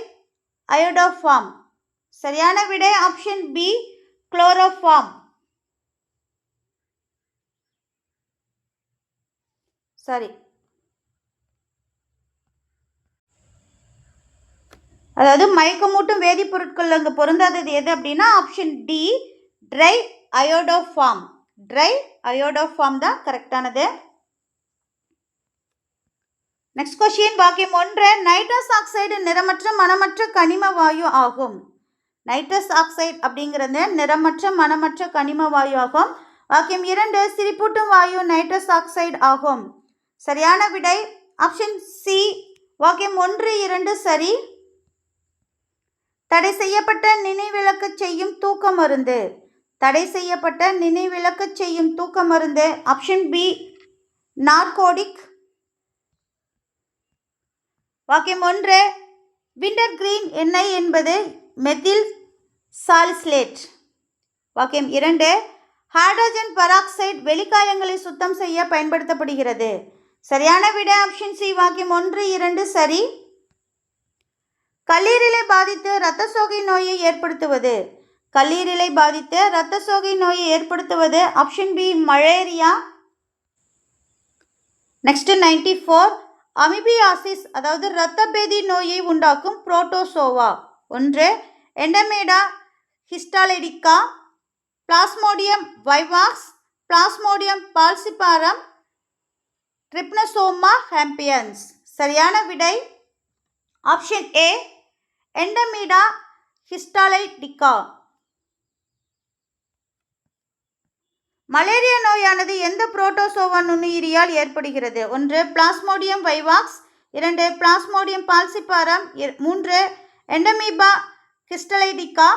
iodoform. சரியான விடை ஆப்ஷன் பி குளோரோஃபார்ம். சரி, அதாவது மயக்கமூட்டும் வேதிப்பொருட்கள் அங்கே பொருந்தாதது எது அப்படின்னா ஆப்ஷன் டி ட்ரை அயோடோஃபார்ம் தான் கரெக்டானது. நெக்ஸ்ட் கொஸ்டின் வாக்கியம் 1 நைட்ரஸ் ஆக்சைடு நிறமற்ற மணமற்ற கனிம வாயு ஆகும். நைட்ரஸ் ஆக்சைடு அப்படிங்கிறது நிறமற்ற மணமற்ற கனிம வாயு ஆகும். வாக்கியம் 2 சிரிப்பூட்டும் வாயு நைட்ரஸ் ஆக்சைடு ஆகும். சரியான விடை ஆப்ஷன் சி. வாக்கியம் 1, 2 சரி. தடை செய்யப்பட்ட நினைவிழக்க செய்யும் தூக்க மருந்து. தடை செய்யப்பட்ட நினைவிழக்க செய்யும் தூக்க மருந்து ஆப்ஷன் பி நார்கோடிக். வாக்கியம் 1 விண்டர் கிரீன் எண்ணெய் என்பது மெத்தில் சாலிசிலேட். வாக்கியம் 2 ஹைட்ரஜன் பெராக்சைடு வெளிக்காயங்களை சுத்தம் செய்ய பயன்படுத்தப்படுகிறது. சரியான விடை ஆப்ஷன் சி. வாக்கியம் 1, 2 சரி. கல்லீரலை பாதித்து இரத்த சோகை நோயை ஏற்படுத்துவது. கல்லீரலை பாதித்து இரத்த சோகை நோயை ஏற்படுத்துவது option B malaria. Next 94 amoebiasis அதாவது இரத்த பேதி நோயை உண்டாக்கும் protozoa. 1 Entamoeba histolytica, Plasmodium vivax, Plasmodium falciparum, Trypanosoma gambiense. சரியான விடை ஆப்ஷன் ஏ எண்டமீடா ஹிஸ்டாலிடிகா. மலேரியா நோயானது எந்த புரோட்டோசோவா நுண்ணுயிரியால் ஏற்படுகிறது? 1 Plasmodium vivax, 2 Plasmodium falciparum, 3 Entamoeba histolytica,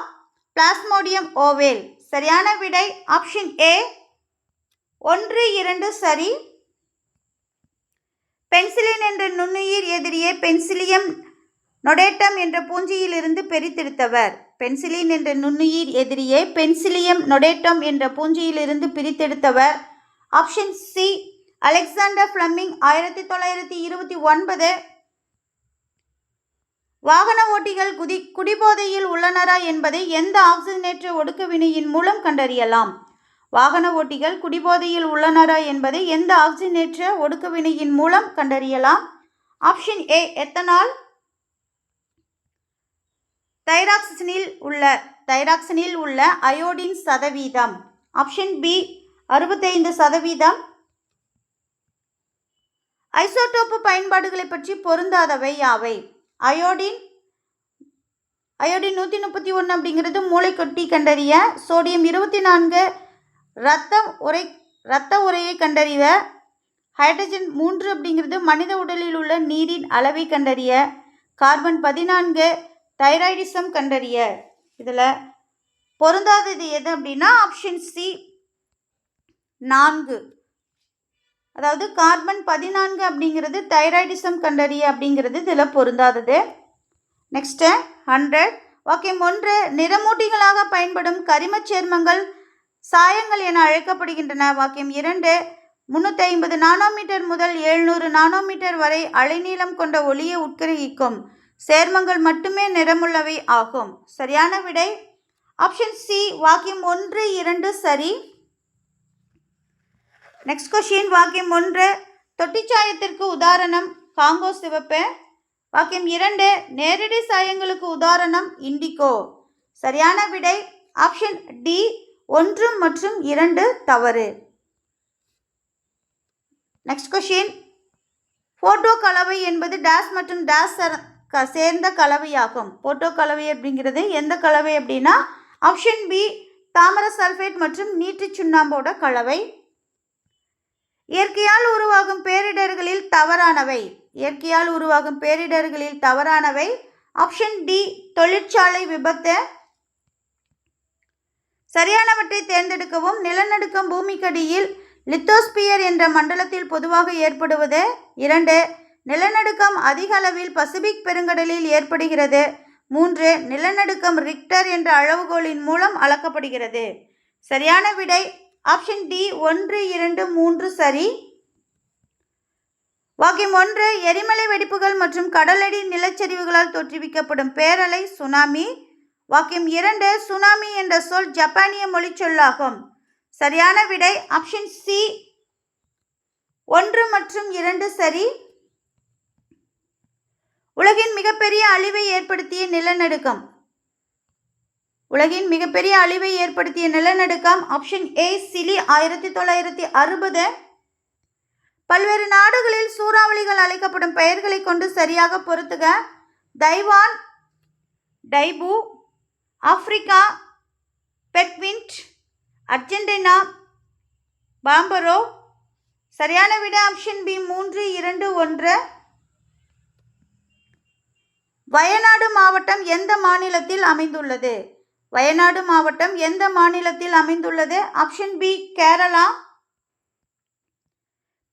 Plasmodium ovale. சரியான விடை ஆப்ஷன் ஏ 1, 2 சரி. பென்சிலின் என்ற நுண்ணுயிர் எதிரியை பென்சிலியம் நொடேட்டம் என்ற பூஞ்சியிலிருந்து பிரித்தெடுத்தவர். பென்சிலின் என்ற நுண்ணுயிர் எதிரியை பென்சிலியம் நொடேட்டம் என்ற பூஞ்சியிலிருந்து பிரித்தெடுத்தவர் ஆப்ஷன் சி அலெக்சாண்டர் ஃப்ளெமிங். 1929. வாகன ஓட்டிகள் குடிபோதையில் உள்ளனரா என்பதை எந்த ஆக்சிஜனேற்ற ஒடுக்க வினையின் மூலம் கண்டறியலாம்? வாகன ஓட்டிகள் குடிபோதையில் உள்ளனரா என்பதை எந்த ஆக்சிஜனேற்ற ஒடுக்க வினையின் மூலம் கண்டறியலாம்? Option A ethanol. தைராக்சினில் உள்ள அயோடின் சதவீதம் ஆப்ஷன் பி 65%. ஐசோடோப்பு பயன்பாடுகளை பற்றி பொருந்தாதவை யாவை? அயோடின் 131 அப்படிங்கிறது மூளைக்கொட்டி கண்டறிய, சோடியம் 24 இரத்த உரையை கண்டறிய, ஹைட்ரஜன் 3 அப்படிங்கிறது மனித உடலில் உள்ள நீரின் அளவை கண்டறிய, கார்பன் 14 தைராய்டிசம் கண்டறிய. இதில் பொருந்தாதது எது அப்படின்னா ஆப்ஷன் சி 4. அதாவது கார்பன் 14 அப்படிங்கிறது தைராய்டிசம் கண்டறிய அப்படிங்கிறது இதில் பொருந்தாதது. நெக்ஸ்ட்டு 100 வாக்கியம் 1 நிறமூட்டிகளாக பயன்படும் கரிமச் சேர்மங்கள் சாயங்கள் என அழைக்கப்படுகின்றன. வாக்கியம் 2 350 நானோமீட்டர் முதல் 700 நானோமீட்டர் வரை அலைநீளம் கொண்ட ஒளியை உட்கிரகிக்கும் சேர்மங்கள் மட்டுமே நிறமுள்ளவை ஆகும். சரியான விடை ஆப்ஷன் சி. வாக்கியம் 1, 2 சரி. நெக்ஸ்ட் கொஸ்டின் வாக்கியம் 1 தொட்டிச்சாயத்திற்கு உதாரணம் காங்கோ சிவப்பு. வாக்கியம் 2 நேரடி சாயங்களுக்கு உதாரணம் இண்டிகோ. சரியான விடை ஆப்ஷன் டி 1 மற்றும் 2 தவறு. நெக்ஸ்ட் கொஸ்டின் போட்டோ கலவை என்பது டேஸ் மற்றும் டேஸ் சேர்ந்த கலவையாகும். போட்டோ கலவை அப்படிங்கிறது எந்த கலவை அப்படின்னா ஆப்ஷன் பி தாமிர சல்ஃபேட் மற்றும் நீற்று சுண்ணாம்போட கலவை. இயற்கையால் உருவாகும் பேரிடர்களில் தவறானவை. இயற்கையால் உருவாகும் பேரிடர்களில் தவறானவை ஆப்ஷன் டி தொழிற்சாலை விபத்து. சரியானவற்றை தேர்ந்தெடுக்கவும். நிலநடுக்கம் பூமிக்கடியில் லித்தோஸ்பியர் என்ற மண்டலத்தில் பொதுவாக ஏற்படுவது. 2 நிலநடுக்கம் அதிக அளவில் பசிபிக் பெருங்கடலில் ஏற்படுகிறது. 3 நிலநடுக்கம் ரிக்டர் என்ற அளவுகோலின் மூலம் அளக்கப்படுகிறது. சரியான விடை ஆப்ஷன் டி 1, 2, 3 சரி. வாக்கியம் 1 எரிமலை வெடிப்புகள் மற்றும் கடலடி நிலச்சரிவுகளால் தோற்றுவிக்கப்படும் பேரலை சுனாமி. வாக்கியம் 2 சுனாமி என்ற சொல் ஜப்பானிய மொழி சொல்லாகும். சரியான விடை ஆப்ஷன் சி 1 மற்றும் 2 சரி. உலகின் மிகப்பெரிய அழிவை ஏற்படுத்திய நிலநடுக்கம். உலகின் மிகப்பெரிய அழிவை ஏற்படுத்திய நிலநடுக்கம் ஆப்ஷன் ஏ சிலி 1960. பல்வேறு நாடுகளில் சூறாவளிகள் அழைக்கப்படும் பெயர்களை கொண்டு சரியாக பொருத்துக. Taiwan, typhoon, Africa, berg wind, Argentina, pampero. சரியான விடை ஆப்ஷன் பி 3, 2, 1. வயநாடு மாவட்டம் எந்த மாநிலத்தில் அமைந்துள்ளது? வயநாடு மாவட்டம் எந்த மாநிலத்தில் அமைந்துள்ளது? Option B Kerala.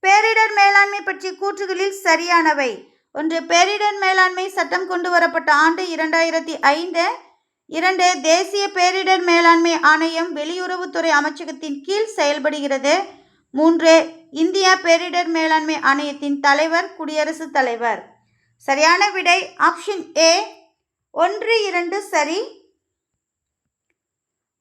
பேரிடர் மேலாண்மை பற்றிய கூற்றுகளில் சரியானவை. 1. பேரிடர் மேலாண்மை சட்டம் கொண்டு வரப்பட்ட ஆண்டு 2005. 2. தேசிய பேரிடர் மேலாண்மை ஆணையம் வெளியுறவுத்துறை அமைச்சகத்தின் கீழ் செயல்படுகிறது. 3. இந்திய பேரிடர் மேலாண்மை ஆணையத்தின் தலைவர் குடியரசுத் தலைவர். சரியான விடை ஆப்ஷன் ஏ 1, 2 சரி.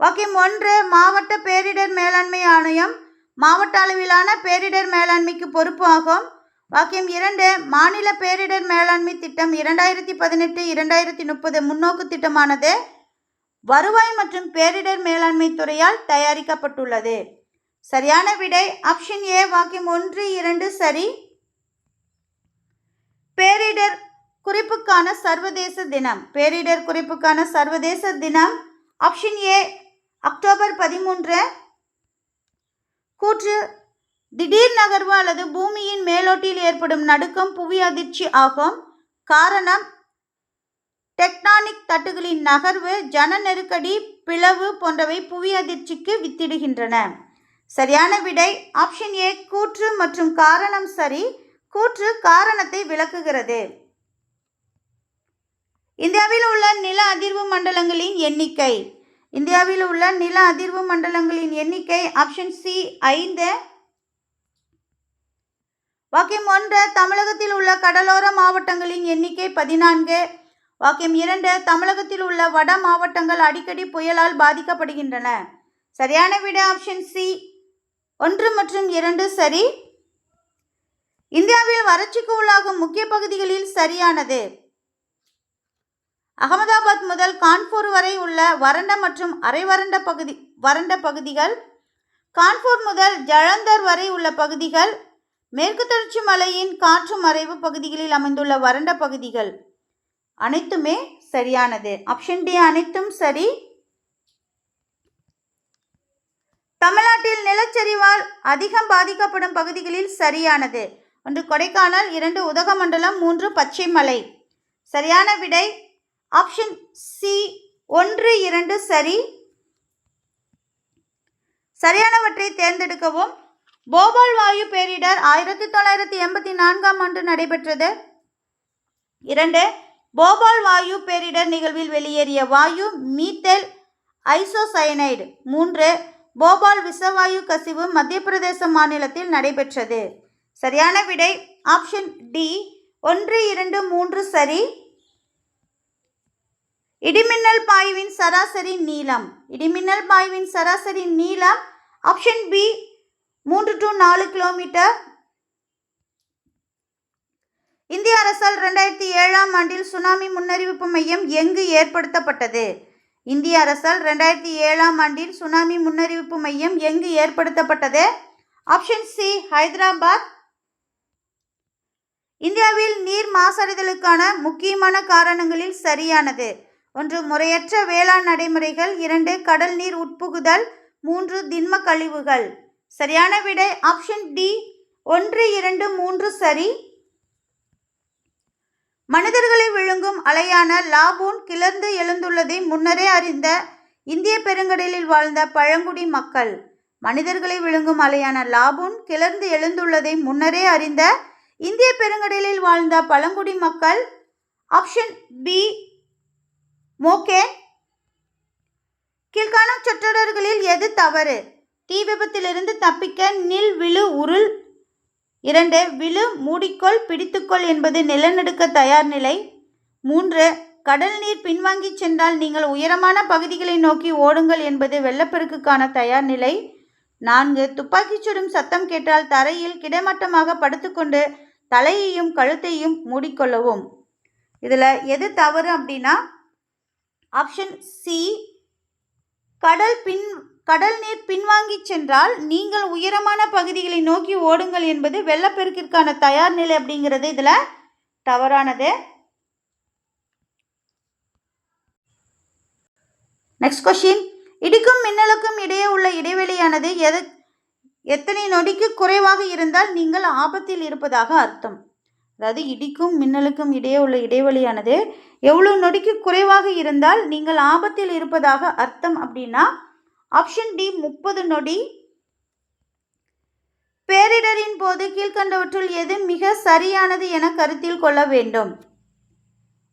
வாக்கியம் 1. மாவட்ட பேரிடர் மேலாண்மை ஆணையம் மாவட்ட அளவிலான பேரிடர் மேலாண்மைக்கு பொறுப்பு ஆகும். வாக்கியம் 2. மாநில பேரிடர் மேலாண்மை திட்டம் 2018-2030 முன்னோக்கு திட்டமானது வருவாய் மற்றும் பேரிடர் மேலாண்மை துறையால் தயாரிக்கப்பட்டுள்ளது. சரியான விடை ஆப்ஷன் ஏ வாக்கியம் 1, 2 சரி. பேரிடர் குறிப்புக்கான சர்வதேச தினம். பேரிடர் குறிப்புக்கான சர்வதேச தினம் ஆப்ஷன் ஏ அக்டோபர் 13. கூற்று திடீர் நகர்வு அல்லது பூமியின் மேலோட்டில் ஏற்படும் நடுக்கம் புவி அதிர்ச்சி ஆகும். காரணம் டெக்டானிக் தட்டுகளின் நகர்வு, ஜன நெருக்கடி, பிளவு போன்றவை புவி அதிர்ச்சிக்கு வித்திடுகின்றன. சரியான விடை ஆப்ஷன் ஏ கூற்று மற்றும் காரணம் சரி. கூற்று காரணத்தை விளக்குகிறது. இந்தியாவில் உள்ள நில அதிர்வு மண்டலங்களின் எண்ணிக்கை. இந்தியாவில் உள்ள நில அதிர்வு மண்டலங்களின் எண்ணிக்கை ஆப்ஷன் சி 5. வாக்கியம் 1. தமிழகத்தில் உள்ள கடலோர மாவட்டங்களின் எண்ணிக்கை 14. வாக்கியம் 2. தமிழகத்தில் உள்ள வட மாவட்டங்கள் அடிக்கடி புயலால் பாதிக்கப்படுகின்றன. சரியான விடை ஆப்ஷன் சி 1 மற்றும் 2 சரி. இந்தியாவில் வறட்சிக்கு உள்ளாகும் முக்கிய பகுதிகளில் சரியானது. அகமதாபாத் முதல் கான்பூர் வரை உள்ள வறண்ட மற்றும் அரை வறண்ட பகுதிகள், கான்பூர் முதல் ஜலந்தர் வரை உள்ள பகுதிகள், மேற்கு தொடர்ச்சி மலையின் காற்று மறைவு பகுதிகளில் அமைந்துள்ள வறண்ட பகுதிகள். அனைத்துமே சரியானது. ஆப்ஷன் டி அனைத்தும் சரி. தமிழ்நாட்டில் நிலச்சரிவால் அதிகம் பாதிக்கப்படும் பகுதிகளில் சரியானது. 1. கொடைக்கானல், 2. உதகமண்டலம், 3. பச்சைமலை. சரியான விடை ஆப்ஷன் சி 1, 2 சரி. சரியானவற்றை தேர்ந்தெடுக்கவும். போபால் வாயு பேரிடர் 1984ஆம் ஆண்டு நடைபெற்றது. 2. போபால் வாயு பேரிடர் நிகழ்வில் வெளியேறிய வாயு மீத்தேல் ஐசோசயனைடு. 3. போபால் விஷவாயு கசிவு மத்திய பிரதேச மாநிலத்தில் நடைபெற்றது. சரியான விடை ஆப்ஷன் டி 1, 2, 3 சரி. இடிமின்னல் பாய்வின் சராசரி நீளம். இடிமின்னல் பாய்வின் சராசரி நீளம் ஆப்ஷன் பி 3 to 4 கிலோமீட்டர். இந்திய அரசால் 2007ஆம் ஆண்டில் சுனாமி முன்னறிவிப்பு மையம் எங்கு ஏற்படுத்தப்பட்டது? இந்திய அரசால் 2007ஆம் ஆண்டில் சுனாமி முன்னறிவிப்பு மையம் எங்கு ஏற்படுத்தப்பட்டது? Option C Hyderabad. இந்தியாவில் நீர் மாசடைதலுக்கான முக்கியமான காரணங்களில் சரியானது. 1. முறையற்ற வேளாண் நடைமுறைகள். 2. கடல் நீர் உட்புகுதல். 3. திண்ம கழிவுகள். சரியான விடை ஆப்ஷன் டி 1, 2, 3 சரி. மனிதர்களை விழுங்கும் அலையான லாபூன் கிளர்ந்து எழுந்துள்ளதை முன்னரே அறிந்த இந்திய பெருங்கடலில் வாழ்ந்த பழங்குடி மக்கள். மனிதர்களை விழுங்கும் அலையான லாபூன் கிளர்ந்து எழுந்துள்ளதை முன்னரே அறிந்த இந்திய பெருங்கடலில் வாழ்ந்த பழங்குடி மக்கள். Option B Moche. கீழ்காணும் சொற்றொடர்களில் எது தவறு? தீ விபத்திலிருந்து தப்பிக்க நில் விழு உருள். 2. விழு மூடிக்கொள் பிடித்துக்கொள் என்பது நிலநடுக்க தயார் நிலை. 3. கடல் நீர் பின்வாங்கி சென்றால் நீங்கள் உயரமான பகுதிகளை நோக்கி ஓடுங்கள் என்பது வெள்ளப்பெருக்குக்கான தயார் நிலை. 4. துப்பாக்கி சுடும் சத்தம் கேட்டால் தரையில் கிடைமட்டமாக படுத்துக்கொண்டு தலையையும் கழுத்தையும் மூடிக்கொள்ளவும். இதில் எது தவறு அப்படின்னா ஆப்ஷன் சி கடல் கடல் நீர் பின்வாங்கி சென்றால் நீங்கள் உயரமான பகுதிகளை நோக்கி ஓடுங்கள் என்பது வெள்ளப்பெருக்கிற்கான தயார் நிலை அப்படிங்கிறது இதில் தவறானது. நெக்ஸ்ட் கொஸ்டின், இடிக்கும் மின்னலுக்கும் இடையே உள்ள இடைவெளியானது எத்தனை நொடிக்கு குறைவாக இருந்தால் நீங்கள் ஆபத்தில் இருப்பதாக அர்த்தம்? அதாவது இடிக்கும் மின்னலுக்கும் இடையே உள்ள இடைவெளியானது எவ்வளவு நொடிக்கு குறைவாக இருந்தால் நீங்கள் ஆபத்தில் இருப்பதாக அர்த்தம் அப்படின்னா ஆப்ஷன் டி 30 நொடி. பேரிடரின் போது கீழ்கண்டவற்றுள் எது மிக சரியானது என கருத்தில் கொள்ள வேண்டும்?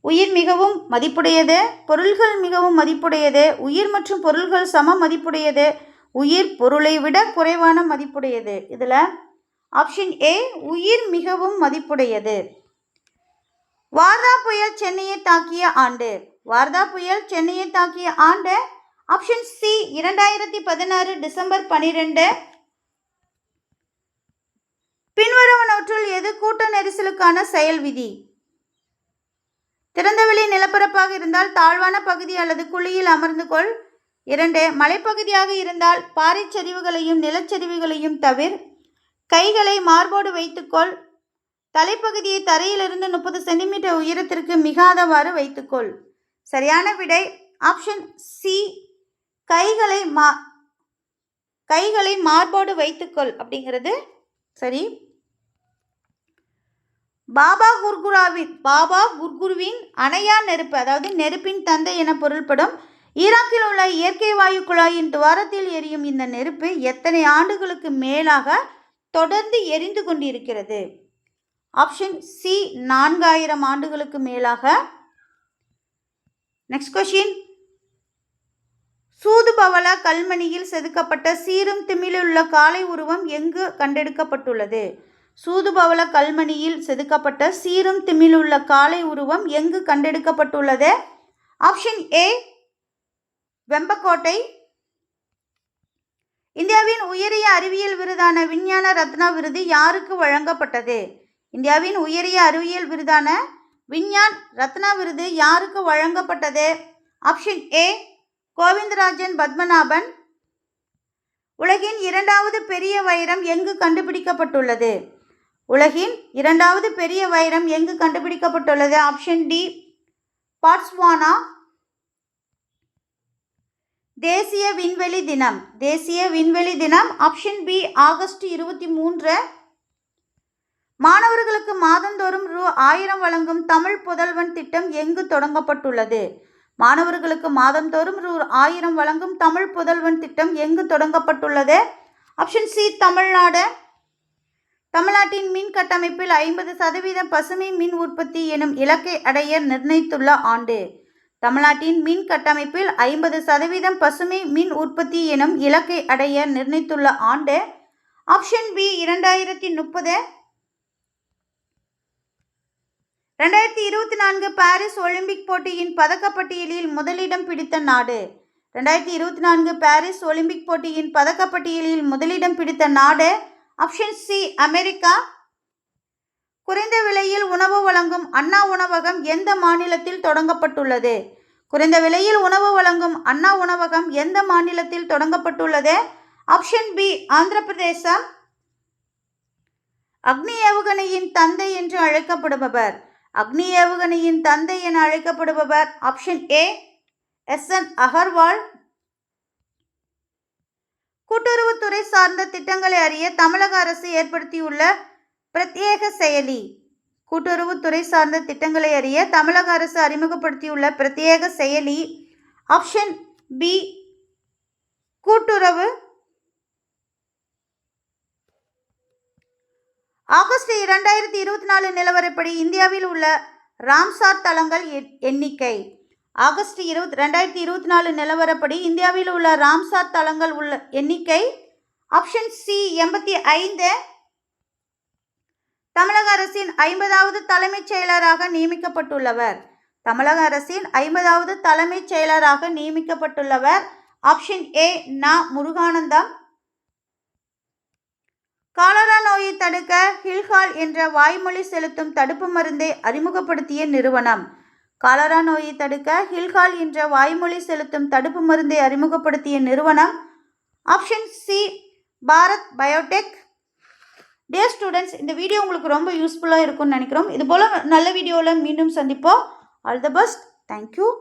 உயிர் மிகவும் மதிப்புடையது, பொருள்கள் மிகவும் மதிப்புடையது, உயிர் மற்றும் பொருள்கள் சம மதிப்புடையது, உயிர் பொருளை விட குறைவான மதிப்புடையது. இதில் ஆப்ஷன் ஏ உயிர் மிகவும் மதிப்புடையது. வார்தா புயல் சென்னையை தாக்கிய ஆண்டு. வார்தா புயல் சென்னையை தாக்கிய ஆண்டு ஆப்ஷன் சி 2016 டிசம்பர் 12. பின்வருவனவற்றுள் எது கூட்ட நெரிசலுக்கான செயல் விதி? திறந்தவெளி நிலப்பரப்பாக இருந்தால் தாழ்வான பகுதி அல்லது குழியில் அமர்ந்து கொள். 2 மலைப்பகுதியாக இருந்தால் பாறைச்சரிவுகளையும் நிலச்சரிவுகளையும் தவிர கைகளை மார்போடு வைத்துக்கொள். தலைப்பகுதியை தரையிலிருந்து 30 சென்டிமீட்டர் உயரத்திற்கு மிகாதவாறு வைத்துக்கொள். சரியான விடை ஆப்ஷன் சி கைகளை மார்போடு வைத்துக்கொள் அப்படிங்கிறது சரி. பாபா குர்குருவின் அணையா நெருப்பு, அதாவது நெருப்பின் தந்தை என பொருள்படும் ஈராக்கில் உள்ள இயற்கை வாயு குழாயின் துவாரத்தில் எரியும் இந்த நெருப்பு எத்தனை ஆண்டுகளுக்கு மேலாக தொடர்ந்து எரிந்து கொண்டிருக்கிறது? ஆப்ஷன் சி 4000 ஆண்டுகளுக்கு மேலாக. நெக்ஸ்ட் கொஸ்டின், சூதுபவள கல்மணியில் செதுக்கப்பட்ட சீரும் திமிழுள்ள காளை உருவம் எங்கு கண்டெடுக்கப்பட்டுள்ளது? சூதுபவள கல்மணியில் செதுக்கப்பட்ட சீரும் திமிழுள்ள காளை உருவம் எங்கு கண்டெடுக்கப்பட்டுள்ளது? Option A Vembakottai. இந்தியாவின் உயரிய அறிவியல் விருதான விஞ்ஞான ரத்னா விருது யாருக்கு வழங்கப்பட்டது? இந்தியாவின் உயரிய அறிவியல் விருதான விஞ்ஞான் ரத்னா விருது யாருக்கு வழங்கப்பட்டது? Option A Govindarajan Padmanabhan. உலகின் 2வது பெரிய வைரம் எங்கு கண்டுபிடிக்கப்பட்டுள்ளது? உலகின் 2வது பெரிய வைரம் எங்கு கண்டுபிடிக்கப்பட்டுள்ளது? Option D Botswana. தேசிய விண்வெளி தினம். தேசிய விண்வெளி தினம் ஆப்ஷன் பி ஆகஸ்ட் 23. மாணவர்களுக்கு மாதந்தோறும் ரூ.1000 வழங்கும் தமிழ் புதல்வன் திட்டம் எங்கு தொடங்கப்பட்டுள்ளது? மாணவர்களுக்கு மாதந்தோறும் ரூ.1000 வழங்கும் தமிழ் புதல்வன் திட்டம் எங்கு தொடங்கப்பட்டுள்ளது? Option C Tamil Nadu. தமிழ்நாட்டின் மின் கட்டமைப்பில் 50% பசுமை மின் உற்பத்தி எனும் இலக்கை அடைய நிர்ணயித்துள்ள ஆண்டு. தமிழ்நாட்டின் மின் கட்டமைப்பில் 50% பசுமை மின் உற்பத்தி எனும் இலக்கை அடைய நிர்ணயித்துள்ள ஆண்டு. Option B 2030. 2024 பாரிஸ் ஒலிம்பிக் போட்டியின் பதக்கப்பட்டியலில் முதலிடம் பிடித்த நாடு. 2024 பாரிஸ் ஒலிம்பிக் போட்டியின் பதக்கப்பட்டியலில் முதலிடம் பிடித்த நாடு. Option C America. குறைந்த விலையில் உணவு வழங்கும் அண்ணா உணவகம் எந்த மாநிலத்தில் தொடங்கப்பட்டுள்ளது? குறைந்த விலையில் உணவு வழங்கும் அண்ணா உணவகம் எந்த மாநிலத்தில் தொடங்கப்பட்டுள்ளது? ஆப்ஷன் பி ஆந்திர பிரதேசம். அக்னி ஏவுகணையின் தந்தை என்று அழைக்கப்படுபவர். அக்னி ஏவுகணையின் தந்தை என அழைக்கப்படுபவர். Option A S N. அகர்வால். கூட்டுறவுத்துறை சார்ந்த திட்டங்களை அறிய தமிழக அரசு ஏற்படுத்தியுள்ள பிரத்யேக செயலி. கூட்டுறவுத்துறை சார்ந்த திட்டங்களை அறிய தமிழக அரசு அறிமுகப்படுத்தியுள்ள பிரத்யேக செயலி. ஆப்ஷன் பி கூட்டுறவு. ஆகஸ்ட் 2024 நிலவரப்படி இந்தியாவில் உள்ள ராம்சார் தலங்கள் எண்ணிக்கை. ஆகஸ்ட் 2024 நிலவரப்படி இந்தியாவில் உள்ள ராம்சார் தலங்கள் உள்ள எண்ணிக்கை. Option C 85. தமிழக அரசின் 50வது தலைமைச் செயலராக நியமிக்கப்பட்டுள்ளவர். தமிழக அரசின் 50வது தலைமைச் செயலராக நியமிக்கப்பட்டுள்ளவர். ஆப்ஷன் ஏ நா முருகானந்தம். காலரா நோயை தடுக்க ஹில்ஹால் என்ற வாய்மொழி செலுத்தும் தடுப்பு மருந்தை அறிமுகப்படுத்திய நிறுவனம். காலரா நோயை தடுக்க ஹில்ஹால் என்ற வாய்மொழி செலுத்தும் தடுப்பு மருந்தை அறிமுகப்படுத்திய நிறுவனம். Option C Bharat Biotech. Dear students, இந்த வீடியோ உங்களுக்கு ரொம்ப யூஸ்ஃபுல்லாக இருக்கும்னு நினைக்கிறோம். இது போல் நல்ல வீடியோவில் மீண்டும் சந்திப்போம். All the best. தேங்க்யூ.